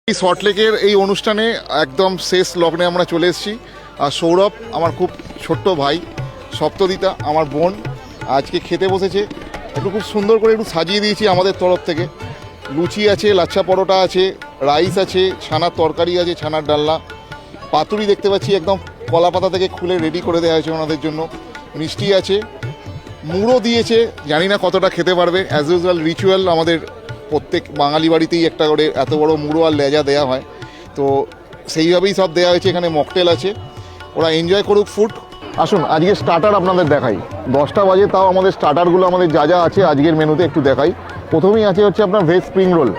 এই সল্টলেকের এই অনুষ্ঠানে একদম শেষ লগ্নে আমরা চলে এসেছি। আর সৌরভ আমার খুব ছোট্ট ভাই, সপ্তদিতা আমার বোন আজকে খেতে বসেছে। একটু খুব সুন্দর করে একটু সাজিয়ে দিয়েছি আমাদের তরফ থেকে। লুচি আছে, লাচ্ছা পরোটা আছে, রাইস আছে, ছানার তরকারি আছে, ছানার ডালনা, পাতুরি দেখতে পাচ্ছি একদম কলা পাতা থেকে খুলে রেডি করে দেওয়া হয়েছে ওনাদের জন্য। মিষ্টি আছে, মুড়ো দিয়েছে, জানি না কতটা খেতে পারবে। অ্যাজ ইউজুয়াল রিচুয়াল আমাদের প্রত্যেক বাঙালি বাড়িতেই একটা করে এত বড় মুড়ো আর লেজা দেওয়া হয়, তো সেইভাবেই সব দেওয়া হয়েছে। এখানে মকটেল আছে, ওরা এনজয় করুক ফুড। আসুন আজকে স্টার্টার আপনাদের দেখাই। 10টা বাজে, তাও আমাদের স্টার্টারগুলো আমাদের যা যা আছে আজকের মেনুতে একটু দেখাই। প্রথমেই আছে হচ্ছে আপনার veg spring roll,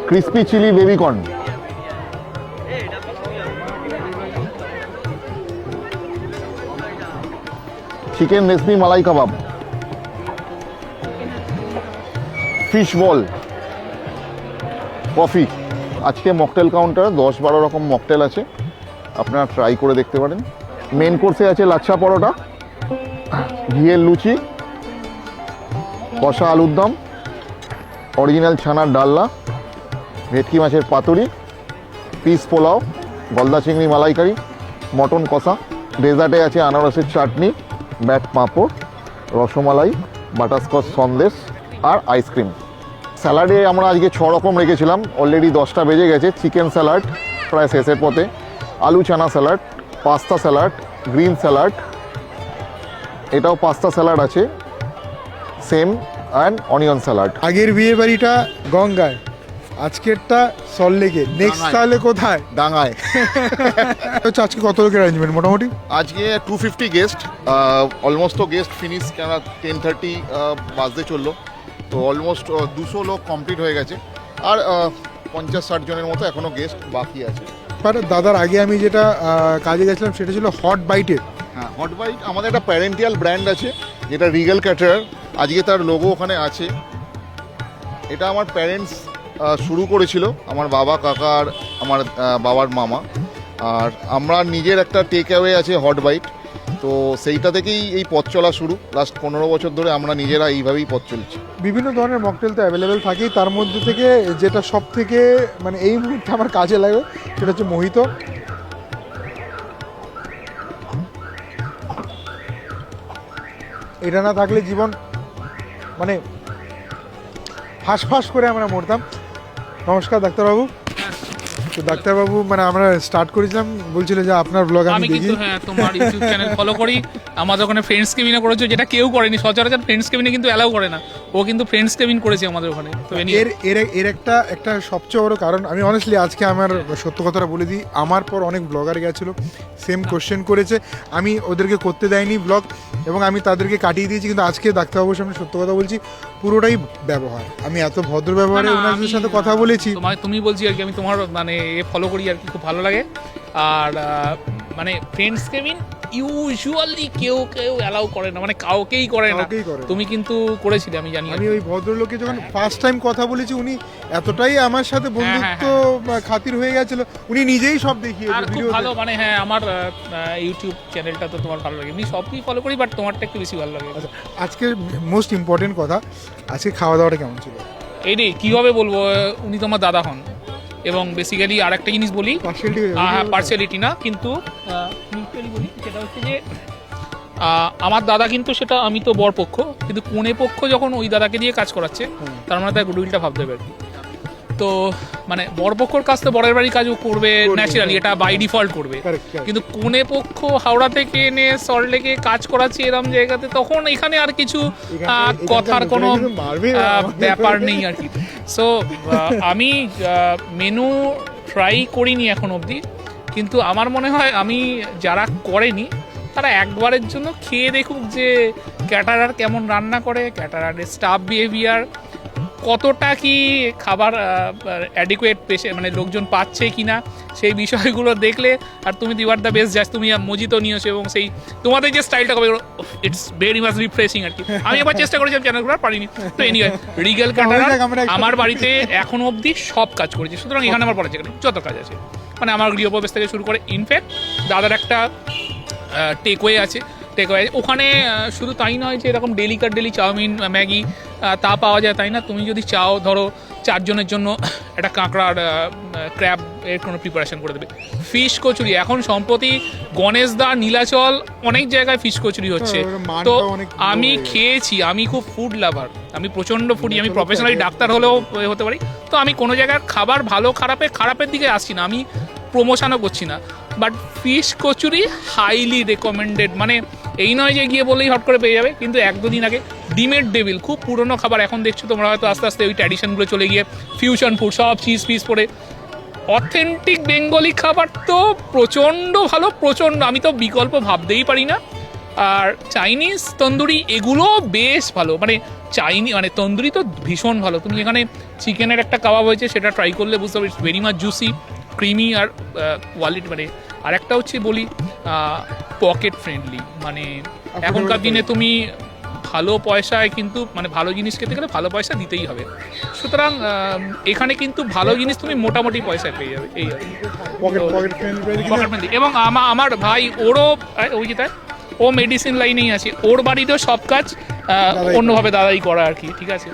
crispy chilli baby corn, chicken রেসপি malai kebab, fish ball, coffee. আজকে মকটেল কাউন্টার 10-12 রকম মকটেল আছে, আপনারা ট্রাই করে দেখতে পারেন। মেন কোর্সে আছে লাচ্ছা পরোটা, ঘিয়ের লুচি, কষা আলুর দম, অরিজিনাল ছানার ডালনা, ভেটকি মাছের পাতুরি, পিস পোলাও, গলদা চিংড়ি মালাইকারি, মটন কষা। ডেজার্টে আছে আনারসের চাটনি, ব্যাট পাঁপড়, রসমালাই, বাটারস্কচ সন্দেশ আর আইসক্রিম। স্যালাডে আমরা আজকে 6 রকম রেখেছিলাম, অলরেডি 10টা বেজে গেছে। চিকেন স্যালাড প্রায় শেষের পথে, aloo chana salad, pasta salad, green salad, এটাও পাস্তা স্যালাড আছে, সেম, অ্যান্ড অনিয়ন স্যালাড। আগের বিয়ে বাড়িটা গঙ্গায়, আজকেরটা সল্টলেকে, নেক্সট তাহলে কোথায়? ডাঙায়। হচ্ছে আজকে কত লোকের অ্যারেঞ্জমেন্ট মোটামুটি? আজকে 250 গেস্ট, অলমোস্ট তো গেস্ট ফিনিশ, কেন 10:30 বাজতে চললো, তো অলমোস্ট 200 লোক কমপ্লিট হয়ে গেছে। আর 50-60 জনের মতো এখনও গেস্ট বাকি আছে। বাট দাদার আগে আমি যেটা কাজে গেছিলাম সেটা ছিল হট বাইটের। হ্যাঁ, হট বাইট আমাদের একটা প্যারেন্টিয়াল ব্র্যান্ড আছে, যেটা রিগেল ক্যাটারার। আজকে তার লোগো ওখানে আছে। এটা আমার প্যারেন্টস শুরু করেছিল, আমার বাবা, কাকা আর আমার বাবার মামা। আর আমরা নিজের একটা টেক অ্যাওয়ে আছে হট বাইট, তো সেইটা থেকেই এই পথ চলা শুরু। লাস্ট 15 বছর ধরে আমরা নিজেরা এইভাবেই পথ চলছি। বিভিন্ন ধরনের মকটেল তো অ্যাভেলেবেল থাকেই, তার মধ্যে থেকে যেটা সব থেকে মানে এই মুহূর্তে আমার কাজে লাগে সেটা হচ্ছে মোহিতো। এটা না থাকলে জীবন মানে ফাঁস করে আমরা মরতাম। নমস্কার ডাক্তারবাবু। তো ডাক্তারবাবু, মানে আমরা স্টার্ট করেছিলাম, বলছিল যে আপনার ব্লগ আমি দেখি। কিন্তু হ্যাঁ, তোমার ইউটিউব চ্যানেল ফলো করি। আমাদের ওখানে ফ্রেন্ডস কেবিনে করেছো, যেটা কেউ করেনি সচরাচর। ফ্রেন্ডস কেবিনে কিন্তু অ্যালাউ করে না, ও কিন্তু ফ্রেন্ডস কেবিন করেছে আমাদের ওখানে। তো এর একটা সবচেয়ে বড় কারণ, আমি অনেস্টলি আজকে আমার সত্য কথাটা বলে দিই, আমার পর অনেক ব্লগার গেছিলো, সেম কোশ্চেন করেছে, আমি ওদেরকে করতে দেয়নি ব্লগ এবং আমি তাদেরকে কাটিয়ে দিয়েছি। কিন্তু আজকে ডাক্তারবাবুর সামনে সত্য কথা বলছি, পুরোটাই ব্যবহার। আমি এত ভদ্র ব্যবহারে ওনাদের সাথে কথা বলেছি। তুমি বলছি আর কি, আমি তোমার মানে ফলো করি আর কি, খুব ভালো লাগে। আর মানে ফ্রেন্ডস কেবিন ইউজুয়ালি কেউ অ্যালাউ করে না, মানে কাউকেই করে না। তুমি কিন্তু করেছিলে, আমি জানি। আমি ওই ভদ্রলোকে যখন ফার্স্ট টাইম কথা বলেছি, উনি এতটাই আমার সাথে বন্ধুত্ব খাতির হয়ে গেছিল, উনি নিজেই সব দেখিয়েছে ভিডিও। ভালো, মানে হ্যাঁ, আমার ইউটিউব চ্যানেলটা তো তোমার ভালো লাগে, আমি সবই ফলো করি, বাট তোমারটা একটু বেশি ভালো লাগে। আচ্ছা, আজকে মোস্ট ইম্পর্টেন্ট কথা, আজকে খাওয়া দাওয়াটা কেমন ছিল? এই রে কীভাবে বলবো, উনি তোমার দাদা হন। এবং বেসিক্যালি আর একটা জিনিস বলি, পার্সিয়ালিটি না কিন্তু মিউচুয়ালি বলি, সেটা হচ্ছে যে আমার দাদা কিন্তু, সেটা আমি তো বর পক্ষ, কিন্তু কনে পক্ষ যখন ওই দাদাকে দিয়ে কাজ করাচ্ছে, তার মানে তার গুডউইলটা ভাবতে হবে আর কি। তো মানে বরপক্ষর কাজ তো বরের বাড়ির কাজও করবে ন্যাচারালি, এটা বাই ডিফল্ট করবে। কিন্তু কোনে পক্ষ হাওড়া থেকে এনে সল্টলেকে কাজ করাচ্ছে এরম জায়গাতে, তখন এখানে আর কিছু কথার কোনো ব্যাপার নেই আর কি। সো আমি মেনু ট্রাই করিনি এখন অবধি, কিন্তু আমার মনে হয় আমি যারা করেনি তারা একবারের জন্য খেয়ে দেখুক যে ক্যাটারার কেমন রান্না করে, ক্যাটারারের স্টাফ বিহেভিয়ার, কতটা কি খাবার অ্যাডিকুয়েট পেশে মানে লোকজন পাচ্ছে কিনা, সেই বিষয়গুলো দেখলে। আর তুমি দিবার দ্য বেস্ট জাস্ট, তুমি মজিতো নিয়েছো এবং সেই তোমাদের যে স্টাইলটা কবে, ইটস ভেরি মাচ রিফ্রেশিং আর কি। আমি এবার চেষ্টা করেছিলাম চ্যানেলগুলো, পারিনি। তো এনিওয়ে, রিগেল ক্যাটারার আমার বাড়িতে এখনো অবধি সব কাজ করেছি, সুতরাং এখানে আমার পড়া যেখানে যত কাজ আছে, মানে আমার গৃহপ্রবেশ থেকে শুরু করে, ইনফ্যাক্ট দাদার একটা টেকওয়ে আছে, টেক অ্যাওয়ে। ওখানে শুধু তাই নয় যে এরকম ডেলি চাউমিন ম্যাগি তা পাওয়া যায় তাই না, তুমি যদি চাও ধরো 4 জনের জন্য একটা কাঁকড়ার ক্র্যাব এর কোনো প্রিপারেশন করে দেবে। ফিশ কচুরি এখন সম্প্রতি গণেশদা, নীলাচল অনেক জায়গায় ফিশ কচুরি হচ্ছে। মানটা তো অনেক আমি low হয়ে খেয়েছি, আমি খুব ফুড লাভার, আমি প্রচণ্ড ফুডি, আমি প্রফেশনালি ডাক্তার হলেও হতে পারি। তো আমি কোনো জায়গার খাবার ভালো খারাপের দিকে আসছি না, আমি প্রমোশনও করছি না, but fish kachori highly recommended. মানে এই নয় যে গিয়ে বললেই হট করে পেয়ে যাবে, কিন্তু 1-2 দিন আগে ডিমের ডেভিল, খুব পুরনো খাবার, এখন দেখছো তোমরা হয়তো আস্তে আস্তে ওই ট্র্যাডিশনগুলো চলে গিয়ে ফিউশন ফুড, সব চিজ পিস পরে। অথেন্টিক বেঙ্গলি খাবার তো প্রচণ্ড ভালো, প্রচণ্ড, আমি তো বিকল্প ভাবতেই পারি না। আর চাইনিজ তন্দুরি এগুলো বেশ ভালো, মানে মানে তন্দুরি তো ভীষণ ভালো। তুমি এখানে চিকেনের একটা কাবাব হয়েছে, সেটা ট্রাই করলে বুঝতে পারবে, it's very much juicy, creamy আর কোয়ালিটি। মানে আর একটা হচ্ছে বলি পকেট ফ্রেন্ডলি, মানে এখনকার দিনে তুমি ভালো পয়সায় কিন্তু মানে ভালো জিনিস খেতে গেলে ভালো পয়সা দিতেই হবে, সুতরাং এখানে কিন্তু ভালো জিনিস তুমি মোটামুটি পয়সায় পেয়ে যাবে, এই পকেট ফ্রেন্ডলি। Pocket friendly. এবং আমার ভাই ওরও ওই যে তাই ও মেডিসিন লাইনেই আছে, ওর বাড়িতেও সব কাজ অন্যভাবে দাদাই করা আর কি, ঠিক আছে।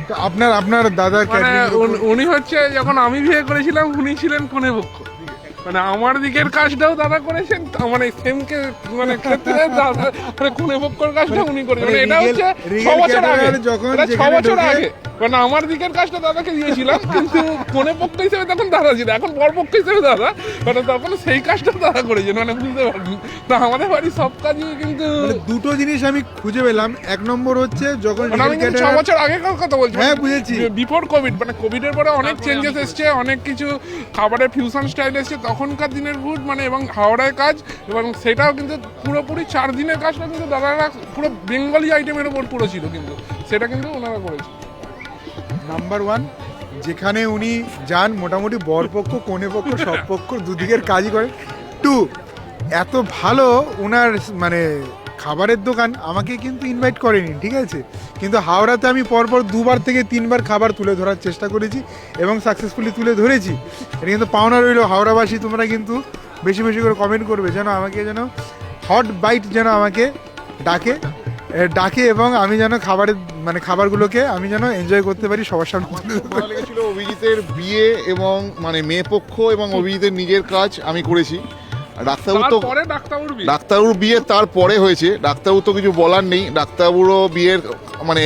তো আপনার দাদা মানে উনি হচ্ছে যখন আমি বিয়ে করেছিলাম উনি ছিলেন কনে পক্ষ, মানে আমার দিকের কাজটাও দাদা করেছেন, মানে সেমকে মানে ক্ষেত্রে দাদা মানে কনে পক্ষের কাজটা উনি করেছেন। মানে এটা হচ্ছে 6 বছর আগে, এটা 6 বছর আগে, মানে আমার দিকের কাজটা দাদাকে দিয়েছিলাম, কিন্তু কনে পক্ষ হিসেবে তখন দাদা ছিল, এখন বরপক্ষ হিসেবে দাদা, মানে তখন সেই কাজটা দাদা করেছেন, মানে বুঝতে পারবেন। তো আমাদের বাড়ির সব কাজই কিন্তু দুটো জিনিস আমি খুঁজে পেলাম। 1 নম্বর হচ্ছে যখন আমি 6 বছর আগেকার কথা বলছি, হ্যাঁ বুঝেছি, বিফোর কোভিড, মানে কোভিডের পরে অনেক চেঞ্জেস এসছে, অনেক কিছু খাবারের ফিউশন স্টাইল এসছে, তখনকার দিনের ফুড মানে এবং হাওড়ায় কাজ, এবং সেটাও কিন্তু পুরোপুরি 4 দিনের কাজটা কিন্তু দাদারা পুরো বেঙ্গলি আইটেমের ওপর পুরো ছিল, কিন্তু সেটা কিন্তু ওনারা করেছে। নাম্বার 1 যেখানে উনি যান মোটামুটি বরপক্ষ কনেপক্ষ সব পক্ষ দুদিকের কাজই করে। 2 এত ভালো ওনার মানে খাবারের দোকান, আমাকে কিন্তু ইনভাইট করেনি, ঠিক আছে, কিন্তু হাওড়াতে আমি পরপর 2বার থেকে 3বার খাবার তুলে ধরার চেষ্টা করেছি এবং সাকসেসফুলি তুলে ধরেছি। এটা কিন্তু পাওনা রইল হাওড়াবাসী, তোমরা কিন্তু বেশি বেশি করে কমেন্ট করবে যেন আমাকে যেন হট বাইট যেন আমাকে ডাকে এবং আমি যেন মানে খাবারগুলোকে আমি যেন এনজয় করতে পারি সবার সামনে। ভালো লেগেছিল অভিজিতের বিয়ে এবং মানে মেয়ে পক্ষ এবং অভিজিতের নিজের কাজ আমি করেছি। ডাক্তারবাবুর বিয়ে তারপরে হয়েছে, ডাক্তারবাবু তো কিছু বলার নেই, ডাক্তারবাবুরও বিয়ের মানে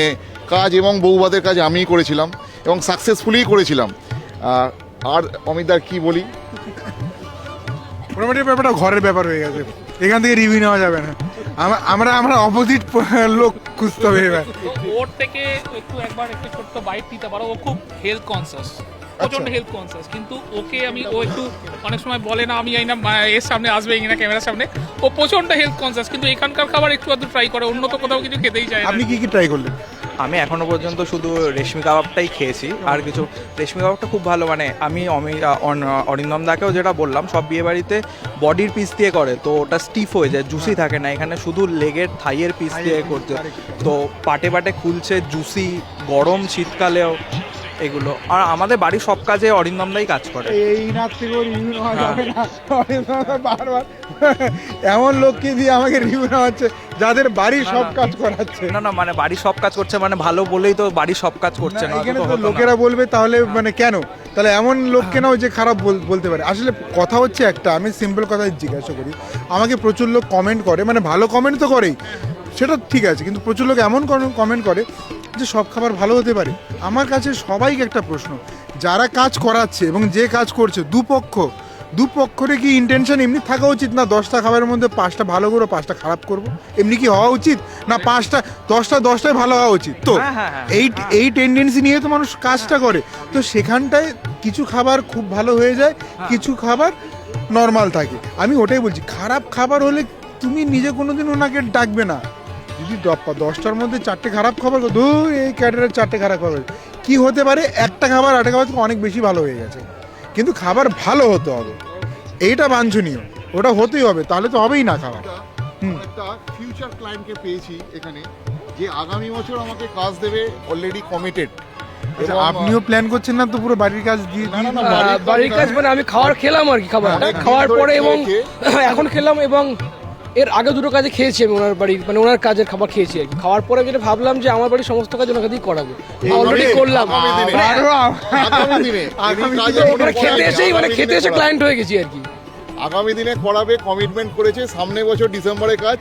কাজ এবং বৌভাতের কাজ আমিই করেছিলাম এবং সাকসেসফুলি করেছিলাম। আর অমিতদার কি বলি, মোটামুটি ব্যাপারটা ঘরের ব্যাপার হয়ে গেছে, এখান থেকে রিভিউ নেওয়া যাবে না, আমরা অপোজিট লোক খুঁজতে হবে এবার। ওর থেকে একবার একটু ছোট্ট বাইট দিতে পারো, ও খুব হেলথ কনসিয়াস, প্রচন্ড হেলথ কনসিয়াস, কিন্তু ওকে ও একটু অনেক সময় বলে না আমি এই না এর সামনে আসবে কিনা ক্যামেরার সামনে, ও প্রচন্ড হেলথ কনসিয়াস, কিন্তু এখানকার খাবার একটু আধটু ট্রাই করে, অন্য তো কোথাও কিছু খেতেই চায় না। আপনি কি ট্রাই করলেন? আমি এখনো পর্যন্ত শুধু রেশমি কাবাবটাই খেয়েছি, আর কিছু রেশমি কাবাবটা খুব ভালো, মানে আমি অরিন্দম দাকেও যেটা বললাম, সব বিয়ে বাড়িতে বডির পিস দিয়ে করে তো ওটা স্টিফ হয়ে যায়, জুসি থাকে না, এখানে শুধু লেগের থাইয়ের পিস দিয়ে করছে, তো পাটে পাটে খুলছে, জুসি, গরম শীতকালেও এগুলো। আর আমাদের বাড়ির সব কাজে অরিন্দমদাই কাজ করে। এই রাত থেকে রিভিউ নেওয়া যাবে না, বারবার এমন লোককে দিয়ে আমাকে রিভিউ নেওয়া হচ্ছে যাদের বাড়ির সব কাজ করাচ্ছে। না মানে বাড়ির সব কাজ করছে মানে ভালো বলেই তো বাড়ির সব কাজ করছে না, এখানে তো লোকেরা বলবে তাহলে মানে কেন, তাহলে এমন লোককে নাও যে খারাপ বলতে পারে। আসলে কথা হচ্ছে একটা, আমি সিম্পল কথা জিজ্ঞাসা করি, আমাকে প্রচুর লোক কমেন্ট করে, মানে ভালো কমেন্ট তো করেই, সেটা ঠিক আছে, কিন্তু প্রচুর লোক এমন কমেন্ট করে যে সব খাবার ভালো হতে পারে। আমার কাছে সবাইকে একটা প্রশ্ন, যারা কাজ করাচ্ছে এবং যে কাজ করছে দুপক্ষরে কি ইন্টেনশন এমনি থাকা উচিত না 10টা খাবারের মধ্যে 5টা ভালো করবো 5টা খারাপ করবো, এমনি কি হওয়া উচিত না 5টা 10টায় ভালো হওয়া উচিত? তো এই টেন্ডেন্সি নিয়ে তো মানুষ কাজটা করে, তো সেখানটায় কিছু খাবার খুব ভালো হয়ে যায়, কিছু খাবার নর্মাল থাকে। আমি ওটাই বলছি, খারাপ খাবার হলে তুমি নিজে কোনোদিন ওনাকে ডাকবে না। যদি 10টার মধ্যে 4টে খারাপ খাবার, এই ক্যাটারের 4টে খারাপ খাবার কি হতে পারে, একটা খাবার 8টা খাবার থেকে অনেক বেশি ভালো হয়ে গেছে, কিন্তু খাবার ভালো হতে হবে, এইটা বাঞ্ছনীয়, ওটা হতেই হবে, তাহলে তো হবেই না খাবার। একটা ফিউচার ক্লায়েন্টকে পেয়েছি এখানে যে আগামী বছর আমাকে কাজ দেবে, অলরেডি কমিটেড। আপনিও প্ল্যান করছেন না তো পুরো বাড়ির কাজ দিয়ে? বাড়ির কাজ মানে আমি খাবার খেলাম আর কি, খাওয়ার পরে এবং এখন খেলাম, এবং এর আগে দুটো কাজে খেয়েছি আমি ওনার বাড়ির, মানে ওনার কাজের খাবার খেয়েছি আর কি। খাওয়ার পরে যেটা ভাবলাম যে আমার বাড়ির সমস্ত কাজ ওনার কাছেই করাবো, অলরেডি করলাম। আগামী দিনে কাজ মানে খেতে এসেই, মানে খেতে এসে ক্লায়েন্ট হয়ে গেছি আর কি। আগামী দিনে করাবে, কমিটমেন্ট করেছে, সামনে বছর ডিসেম্বরে কাজ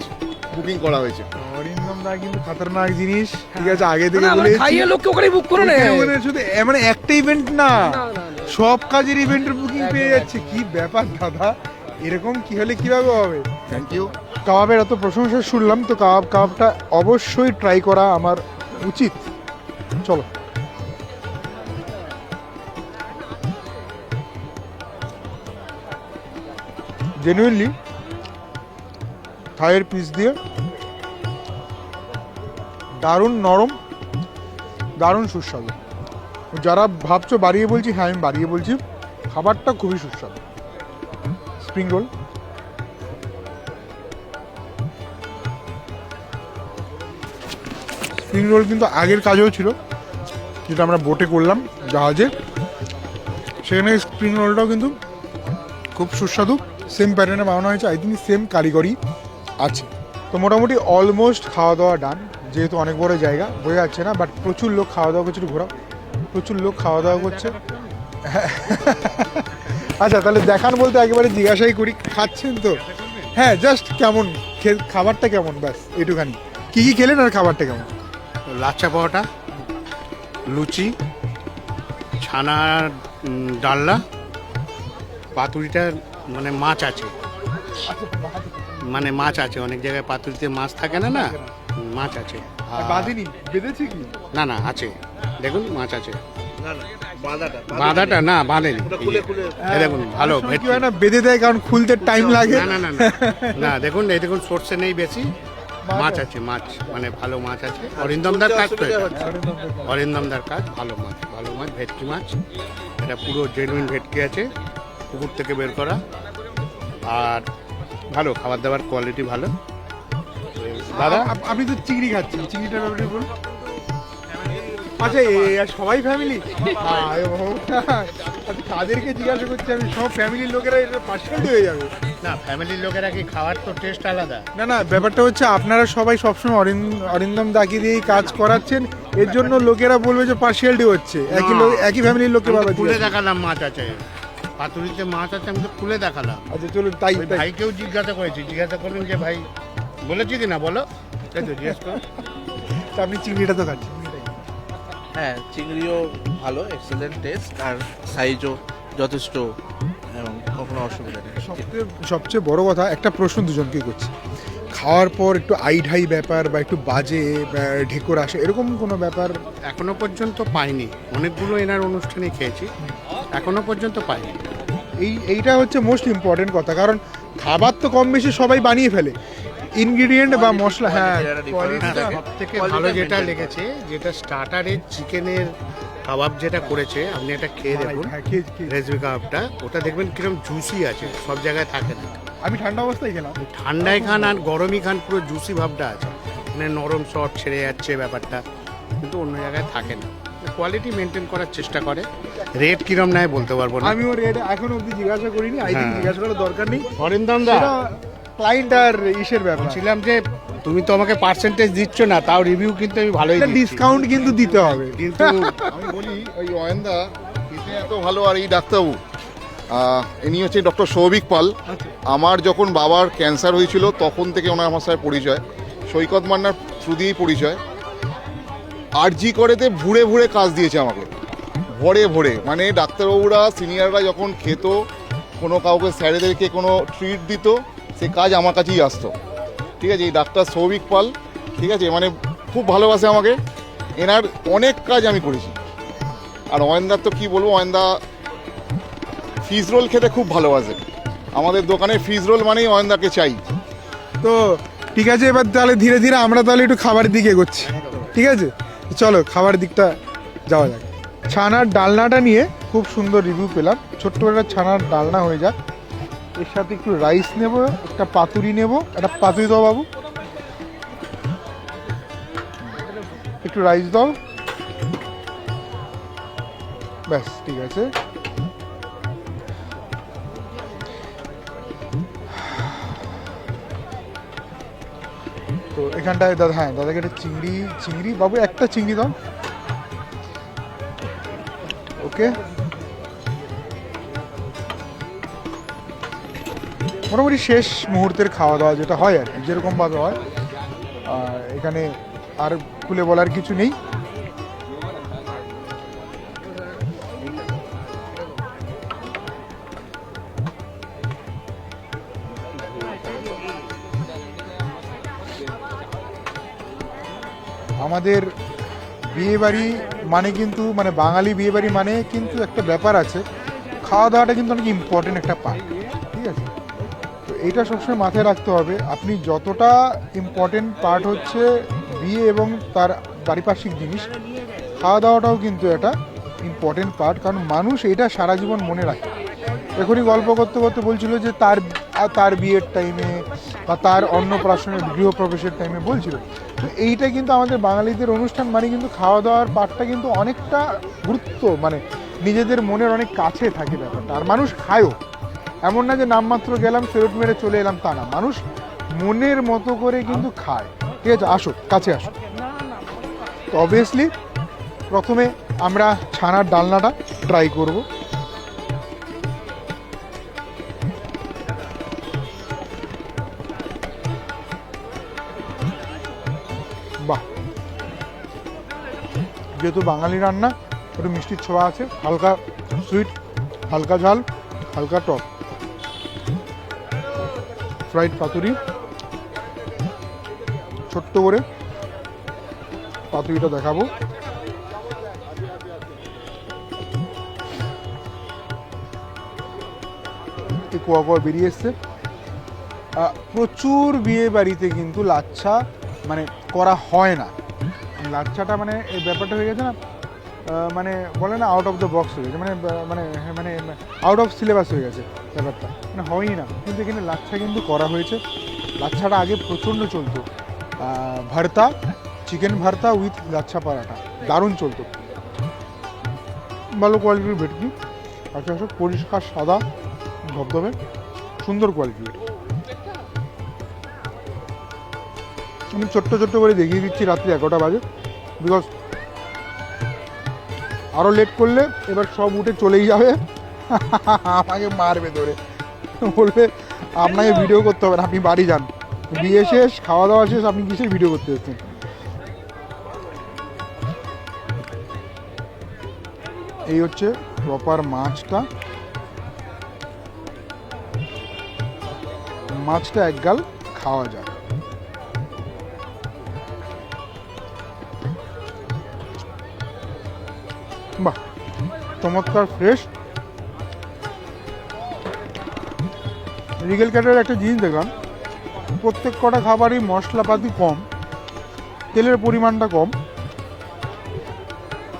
বুকিং করা হয়েছে। অরিন্দম দা কিন্তু খতরনাক জিনিস, ঠিক আছে, আগে থেকে আমরা বলেছি। খাইয়ে লোককে ওখানে বুক করে নেয়। শুধু মানে একটা ইভেন্ট না, সব কাজের ইভেন্টের বুকিং পেয়ে যাচ্ছে। কি ব্যাপার দাদা, এরকম কি হলে কিভাবে হবে? Thank you. কাবাবের এত প্রশংসা শুনলাম, তো কাবাবটা অবশ্যই ট্রাই করা আমার উচিত। চলো। জেনুইনলি থাইয়ের পিস দিয়ে দারুণ নরম, দারুণ সুস্বাদু। যারা ভাবছো বাড়িয়ে বলছি, হ্যাঁ আমি বাড়িয়ে বলছি, খাবারটা খুবই সুস্বাদু। স্প্রিং রোল, স্প্রিং রোল কিন্তু আগের কাজেও ছিল, যেটা আমরা বোটে করলাম জাহাজে, সেখানে স্প্রিং রোলটাও কিন্তু খুব সুস্বাদু। সেম প্যাটার্নে বানানো হয়েছে, আই থিঙ্ক সেম কারিগরি আছে। তো মোটামুটি অলমোস্ট খাওয়া দাওয়া ডান, যেহেতু অনেক বড় জায়গা বোঝা যাচ্ছে না, বাট প্রচুর লোক খাওয়া দাওয়া করছে। ঘোরা, প্রচুর লোক খাওয়া দাওয়া করছে। আচ্ছা, তাহলে দেখান বলতে একেবারে জিজ্ঞাসাই করি, খাচ্ছেন তো? হ্যাঁ, জাস্ট কেমন খাবারটা কেমন, ব্যাস এটুখানি। কি কি খেলেন আর খাবারটা কেমন? লাচ্ছা পরোটা, লুচি, ছানার ডালনা, পাতুরিটা মানে মাছ আছে, মানে মাছ আছে, অনেক জায়গায় পাতুরিতে মাছ থাকে না, না মাছ আছে। বাঁধেনি, বেঁধেছে কি? না না আছে, দেখুন মাছ আছে। বাঁধাটা না বাঁধেনি, এই দেখুন ভালো অনেক সময় কি হয় না, বেঁধে দেয় কারণ খুলতে টাইম লাগে। না না না না, না দেখুন এই দেখুন সর্ষে নেই বেশি, মাছ আছে, মাছ মানে ভালো মাছ আছে। অরিন্দমদার কাজ তো এটা, অরিন্দমদার কাজ, ভালো মাছ, ভালো মাছ, ভেটকি মাছ, এটা পুরো জেনুইন ভেটকি আছে, পুকুর থেকে বের করা, আর ভালো খাবার দাবার কোয়ালিটি ভালো। দাদা আপনি তো চিংড়ি খাচ্ছেন, চিংড়িটার ব্যাপারে বলুন। আচ্ছা, সবাই ফ্যামিলি? তাদেরকে জিজ্ঞাসা করছি আমি, সব ফ্যামিলির লোকেরা এটা পার্সেন্ট হয়ে যাবে না, ফ্যামিলির লোকেরা কি খাওয়ার তো টেস্ট আলাদা। না না, ব্যাপারটা হচ্ছে আপনারা সবাই সবসময় অরিন্দম দাকে দিয়েই কাজ করাচ্ছেন, এর জন্য লোকেরা বলবে যে পার্সিয়ালিটি হচ্ছে। একই ফ্যামিলির লোককে বাবা খুলে দেখালাম মাছ আছে, পাতুরিতে মাছ আছে, আমি তো খুলে দেখালাম। আচ্ছা চলুন, তাই ওই ভাইকেও জিজ্ঞাসা করেছি, জিজ্ঞাসা করলেন যে ভাই বলেছি কি না বলো, তাই তো জিজ্ঞেস করো। তা আপনি চিংড়িটা তো খাচ্ছেন? হ্যাঁ, চিংড়িও ভালো, এক্সেলেন্ট টেস্ট, আর সাইজও যথেষ্ট, এবং কোনো অসুবিধা নেই। সবচেয়ে বড় কথা, একটা প্রশ্ন দুজনকে করছি, খাওয়ার পর একটু আইঢাই ব্যাপার বা একটু বাজে ঢেকুর আসে, এরকম কোনো ব্যাপার? এখনো পর্যন্ত পাইনি, অনেকগুলো এনার অনুষ্ঠানে খেয়েছি, এখনো পর্যন্ত পাইনি। এইটা হচ্ছে মোস্ট ইম্পর্টেন্ট কথা, কারণ খাবার তো কম বেশি সবাই বানিয়ে ফেলে, ইনগ্রিডিয়েন্ট বা মশলা। হ্যাঁ, সব থেকে ভালো যেটা লেগেছে, যেটা স্টার্টারের চিকেনের কাবাব যেটা করেছে, আপনি এটা খেয়ে দেখুন, রেজবি কাবাবটা, ওটা দেখবেন কিরকম জুসি আছে, সব জায়গায় থাকে না। আমি ঠান্ডা অবস্থায় খেলাম, ঠান্ডায় খান আর গরমই খান, পুরো জুসি ভাবটা আছে, মানে নরম শর্ট ছেড়ে যাচ্ছে ব্যাপারটা, কিন্তু অন্য জায়গায় থাকে না। কোয়ালিটি মেনটেন করার চেষ্টা করে, রেট কিরম নেয় বলতে পারবো না। আমিও রেট এখনো অবধি জিজ্ঞাসা করিনি, আই থিঙ্ক জিজ্ঞাসা করার দরকার নেই। অরিন্দম দা, ক্লায়েন্ট আর ইসের ব্যাপার, বলছিলাম যে তুমি তো আমাকে পার্সেন্টেজ দিচ্ছ না, তাও রিভিউ কিন্তু আমি ভালোই দিচ্ছি। ডিসকাউন্ট কিন্তু দিতে হবে। কিন্তু আমি বলি, ওই অয়নদা খেতে এত ভালো, আর এই ডাক্তারবাবু, ইনি হচ্ছে ডক্টর সৌভিক পাল। আমার যখন বাবার ক্যান্সার হয়েছিল তখন থেকে ওনার আমার সাথে পরিচয়, সৈকত মান্নার থ্রু দিয়েই পরিচয়। আরজি করেতে ভুড়ে ভুড়ে কাজ দিয়েছে আমাকে, ভরে ভরে, মানে ডাক্তারবাবুরা সিনিয়ররা যখন খেত, কোনো কাউকে স্যারেদেরকে কোনো ট্রিট দিত, সে কাজ আমার কাছেই আসতো। ঠিক আছে, এই ডাক্তার সৌভিক পাল, ঠিক আছে, মানে খুব ভালোবাসে আমাকে, এনার অনেক কাজ আমি করেছি। আর অয়েনদার তো কী বলবো, অয়েনদা ফিশ রোল খেতে খুব ভালোবাসে, আমাদের দোকানে ফিশ রোল মানেই অয়েনদাকে চাই। তো ঠিক আছে, এবার তাহলে ধীরে ধীরে আমরা তাহলে একটু খাবারের দিকে এগোচ্ছি, ঠিক আছে? চলো খাবার দিকটা যাওয়া যাক। ছানার ডালনাটা নিয়ে খুব সুন্দর রিভিউ পেলাম, ছোট্ট একটা ছানার ডালনা হয়ে যাক, এর সাথে একটু রাইস নেব, একটা পাতুরি নেব, একটা পাতুরি দাও বাবু, একটু রাইস দাও, ব্যাস ঠিক আছে। তো এখানটায় দাদা, হ্যাঁ দাদাকে একটা চিংড়ি বাবু, একটা চিংড়ি দাও। ওকে, মোটামুটি শেষ মুহূর্তের খাওয়া দাওয়া যেটা হয় আর কি, যেরকমভাবে হয়। আর এখানে আর খুলে বলার কিছু নেই। আমাদের বিয়েবাড়ি মানে কিন্তু, মানে বাঙালি বিয়েবাড়ি মানে কিন্তু একটা ব্যাপার আছে, খাওয়া দাওয়াটা কিন্তু অনেক ইম্পর্টেন্ট একটা পার্ট, ঠিক আছে? তো এইটা সবসময় মাথায় রাখতে হবে। আপনি যতটা ইম্পর্টেন্ট পার্ট হচ্ছে বিয়ে এবং তার পারিপার্শ্বিক জিনিস, খাওয়া দাওয়াটাও কিন্তু একটা ইম্পর্টেন্ট পার্ট, কারণ মানুষ এটা সারা জীবন মনে রাখে। এখনই গল্প করতে করতে বলছিল যে তার বিয়ের টাইমে বা তার অন্নপ্রাশনের গৃহপ্রবেশের টাইমে বলছিল। তো এইটা কিন্তু আমাদের বাঙালিদের অনুষ্ঠান মানে কিন্তু খাওয়া দাওয়ার পার্টটা কিন্তু অনেকটা গুরুত্ব, মানে নিজেদের মনের অনেক কাছে থাকে ব্যাপারটা। আর মানুষ খায়ও, এমন না যে নামমাত্র গেলাম ফেরত মেরে চলে এলাম, তা না, মানুষ মনের মতো করে কিন্তু খায়, ঠিক আছে? আসো, কাছে আসো। তো অবভিয়াসলি প্রথমে আমরা ছানার ডালনাটা ট্রাই করব। বাহ, যেহেতু বাঙালি রান্না, একটু মিষ্টির ছোঁয়া আছে, হালকা সুইট, হালকা ঝাল, হালকা টক। ফ্রাইড পাতুরি, ছোট্ট করে পাতুরিটা দেখাবো। কোয়া কোয়া বেরিয়ে এসছে। প্রচুর বিয়ে বাড়িতে কিন্তু লাচ্ছা মানে করা হয় না। লাচ্ছাটা মানে এই ব্যাপারটা হয়ে গেছে না, মানে বলে না আউট অফ দ্য বক্স হয়ে গেছে, মানে মানে মানে আউট অফ সিলেবাস হয়ে গেছে ব্যাপারটা, মানে হয়ই না। কিন্তু এখানে লাচ্ছা কিন্তু করা হয়েছে। লাচ্ছাটা আগে প্রচণ্ড চলতো, ভর্তা, চিকেন ভর্তা উইথ লাচ্ছা পরাঠা, দারুণ চলতো। ভালো কোয়ালিটির ভেটকি, আচ্ছা পরিষ্কার সাদা ধবধবে, সুন্দর কোয়ালিটির। আমি ছোট্ট করে দেখিয়ে দিচ্ছি রাত্রি 11টা বাজে, বিকজ আরও লেট করলে এবার সব উঠে চলেই যাবে, আমাকে মারবে ধরে, বলবে আপনাকে ভিডিও করতে হবে না, আপনি বাড়ি যান, বিয়ে শেষ, খাওয়া দাওয়া শেষ, আপনি কিসের ভিডিও করতে এসেছেন? এই হচ্ছে প্রপার মাছটা। মাছটা একগাল খাওয়া যায়। বাহ, চমৎকার ফ্রেশ। রিগেল ক্যাটারের একটা জিনিস দেখলাম, প্রত্যেক কটা খাবারই মশলাপাতি কম, তেলের পরিমাণটা কম,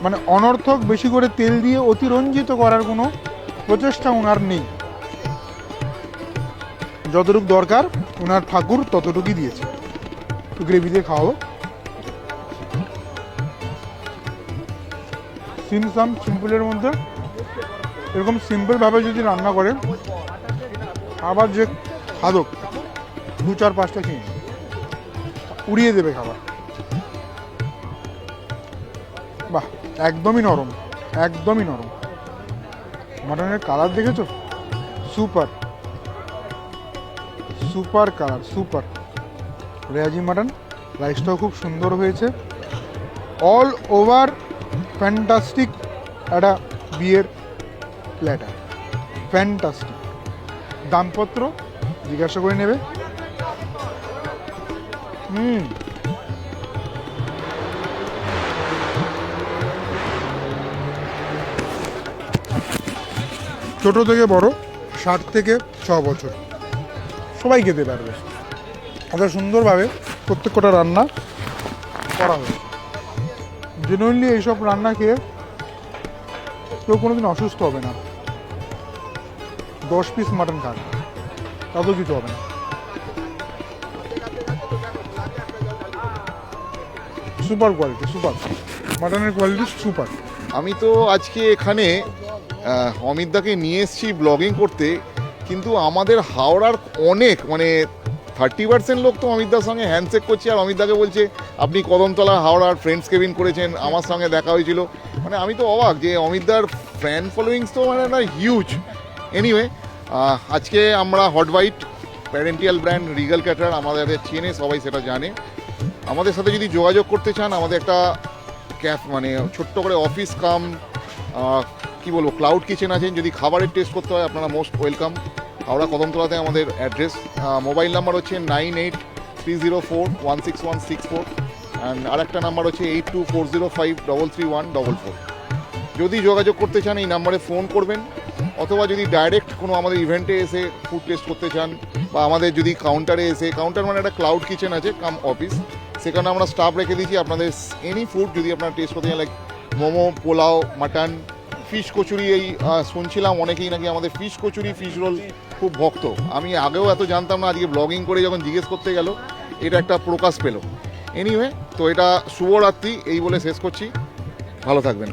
মানে অনর্থক বেশি করে তেল দিয়ে অতিরঞ্জিত করার কোনো প্রচেষ্টা ওনার নেই। যতটুকু দরকার ওনার ঠাকুর ততটুকুই দিয়েছে। তো গ্রেভি দিয়ে খাওয়াবো। সিম্পলের মধ্যে এরকম সিম্পলভাবে যদি রান্না করে, আবার যে খাদক 2-4-5টা খেয়ে উড়িয়ে দেবে খাবার। বাহ, একদমই নরম, একদমই নরম। মাটনের কালার দেখেছো? সুপার সুপার কালার, সুপার রেয়াজি মাটন। রাইসটাও খুব সুন্দর হয়েছে। অল ওভার ফ্যান্টাস্টিক একটা বিয়ের প্ল্যাটার, ফ্যান্টাস্টিক। দামপত্র জিজ্ঞাসা করে নেবে। ছোট থেকে বড়, 60 থেকে 6 বছর সবাই খেতে পারবে। এত সুন্দরভাবে প্রত্যেক কটা রান্না করা হয়েছে। জেনুইনলি এইসব রান্না খেয়ে কেউ কোনোদিন অসুস্থ হবে না। 10 পিস মাটন খান, তাতেও কিছু হবে না। সুপার কোয়ালিটি, সুপার মাটনের কোয়ালিটি, সুপার। আমি তো আজকে এখানে অমিতদাকে নিয়ে এসেছি ব্লগিং করতে, কিন্তু আমাদের হাওড়ার অনেক মানে 30% লোক তো অমিতদার সঙ্গে হ্যান্ডশেক করছে, আর অমিতদাকে বলছে আপনি কদমতলা হাওড়ার ফ্রেন্ডস কেবিন করেছেন, আমার সঙ্গে দেখা হয়েছিল। মানে আমি তো অবাক যে অমিতদার ফ্যান ফলোয়িংস তো মানে না হিউজ। এনিওয়ে, আজকে আমরা হট বাইট প্যারেন্টিয়াল ব্র্যান্ড রিগাল ক্যাটার আমাদের চেনে, সবাই সেটা জানে। আমাদের সাথে যদি যোগাযোগ করতে চান, আমাদের একটা মানে ছোট্ট করে অফিস কাম কি বলবো ক্লাউড কিচেন আছে। যদি খাবারের টেস্ট করতে হয় আপনারা মোস্ট ওয়েলকাম। হাওড়া কদমতলাতে আমাদের অ্যাড্রেস। মোবাইল নাম্বার হচ্ছে 9830416164 অ্যান্ড আরেকটা নাম্বার হচ্ছে 8240533144। যদি যোগাযোগ করতে চান এই নাম্বারে ফোন করবেন, অথবা যদি ডাইরেক্ট কোনো আমাদের ইভেন্টে এসে ফুড টেস্ট করতে চান, বা আমাদের যদি কাউন্টারে এসে, কাউন্টার মানে একটা ক্লাউড কিচেন আছে কাম অফিস, সেখানে আমরা স্টাফ রেখে দিয়েছি। আপনাদের এনি ফুড যদি আপনারা টেস্ট করতে চান, like momo, pulao, mutton, fish kachori, এই শুনছিলাম অনেকেই নাকি আমাদের ফিশ কচুরি, ফিশ রোল খুব ভক্ত। আমি আগেও এত জানতাম না, আজকে ব্লগিং করে যখন জিজ্ঞেস করতে গেল এটা একটা প্রকাশ পেল। এনিওয়ে, তো এটা শুভরাত্রি এই বলে শেষ করছি, ভালো থাকবেন।